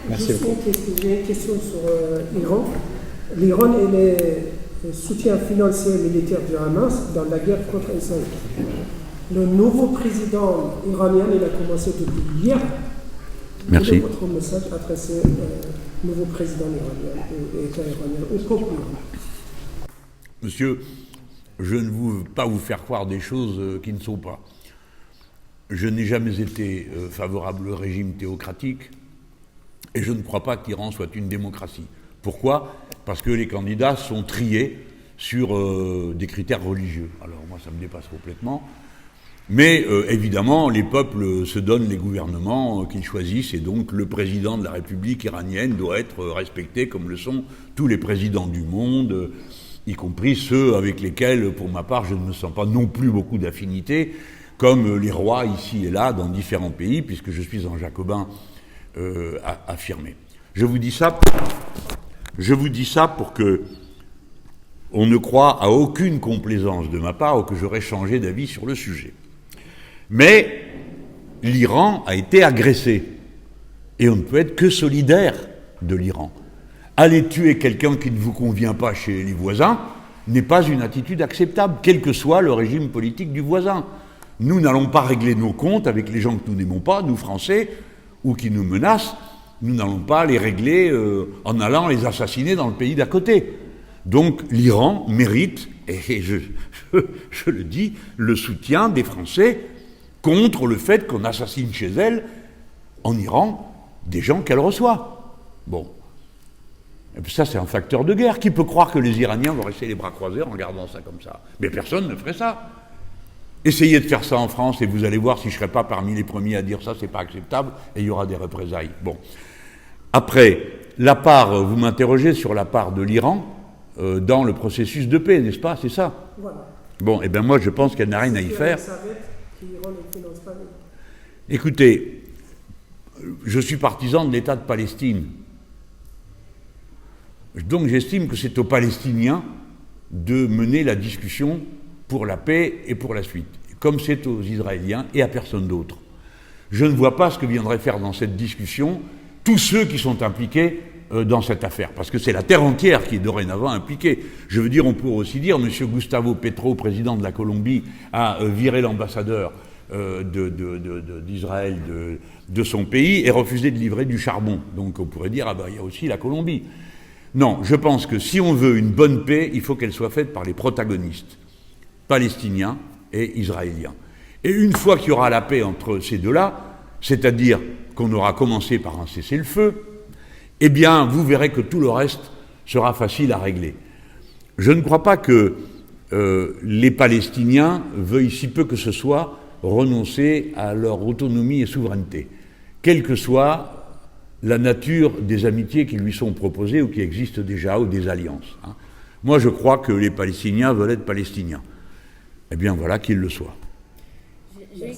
Merci beaucoup. J'ai une question sur l'Iran. L'Iran est le soutien financier et militaire du Hamas dans la guerre contre Israël. Le nouveau président iranien, il a commencé depuis hier. Merci. Quel est votre message adressé au nouveau président iranien et État iranien, au peuple iranien? Monsieur, je ne veux pas vous faire croire des choses qui ne sont pas. Je n'ai jamais été favorable au régime théocratique et je ne crois pas que l'Iran soit une démocratie. Pourquoi ? Parce que les candidats sont triés sur des critères religieux. Alors moi, ça me dépasse complètement. Mais évidemment, les peuples se donnent les gouvernements qu'ils choisissent et donc le président de la République iranienne doit être respecté comme le sont tous les présidents du monde, y compris ceux avec lesquels, pour ma part, je ne me sens pas non plus beaucoup d'affinité, comme les rois ici et là dans différents pays, puisque je suis un jacobin affirmé. Je vous dis ça pour que on ne croie à aucune complaisance de ma part ou que j'aurais changé d'avis sur le sujet. Mais l'Iran a été agressé et on ne peut être que solidaire de l'Iran. Aller tuer quelqu'un qui ne vous convient pas chez les voisins n'est pas une attitude acceptable, quel que soit le régime politique du voisin. Nous n'allons pas régler nos comptes avec les gens que nous n'aimons pas, nous Français, ou qui nous menacent. Nous n'allons pas les régler en allant les assassiner dans le pays d'à côté. Donc l'Iran mérite, et je le dis, le soutien des Français contre le fait qu'on assassine chez elle, en Iran, des gens qu'elle reçoit. Bon. Et puis ça, c'est un facteur de guerre. Qui peut croire que les Iraniens vont rester les bras croisés en regardant ça comme ça ? Mais personne ne ferait ça. Essayez de faire ça en France et vous allez voir si je ne serai pas parmi les premiers à dire ça, c'est pas acceptable, et il y aura des représailles. Bon. Après, vous m'interrogez sur la part de l'Iran dans le processus de paix, n'est-ce pas ? C'est ça ? Voilà. Bon, et bien moi je pense qu'elle n'a rien à y faire. Écoutez, je suis partisan de l'État de Palestine. Donc j'estime que c'est aux Palestiniens de mener la discussion pour la paix et pour la suite, comme c'est aux Israéliens et à personne d'autre. Je ne vois pas ce que viendraient faire dans cette discussion tous ceux qui sont impliqués dans cette affaire, parce que c'est la terre entière qui est dorénavant impliquée. Je veux dire, on pourrait aussi dire, M. Gustavo Petro, président de la Colombie, a viré l'ambassadeur d'Israël de son pays et refusé de livrer du charbon. Donc on pourrait dire, il y a aussi la Colombie. Non, je pense que si on veut une bonne paix, il faut qu'elle soit faite par les protagonistes, palestiniens et israéliens. Et une fois qu'il y aura la paix entre ces deux-là, c'est-à-dire qu'on aura commencé par un cessez-le-feu, eh bien, vous verrez que tout le reste sera facile à régler. Je ne crois pas que les Palestiniens veuillent si peu que ce soit renoncer à leur autonomie et souveraineté, quelle que soit la nature des amitiés qui lui sont proposées ou qui existent déjà, ou des alliances. Moi, je crois que les Palestiniens veulent être Palestiniens. Eh bien, voilà qu'ils le soient. J'ai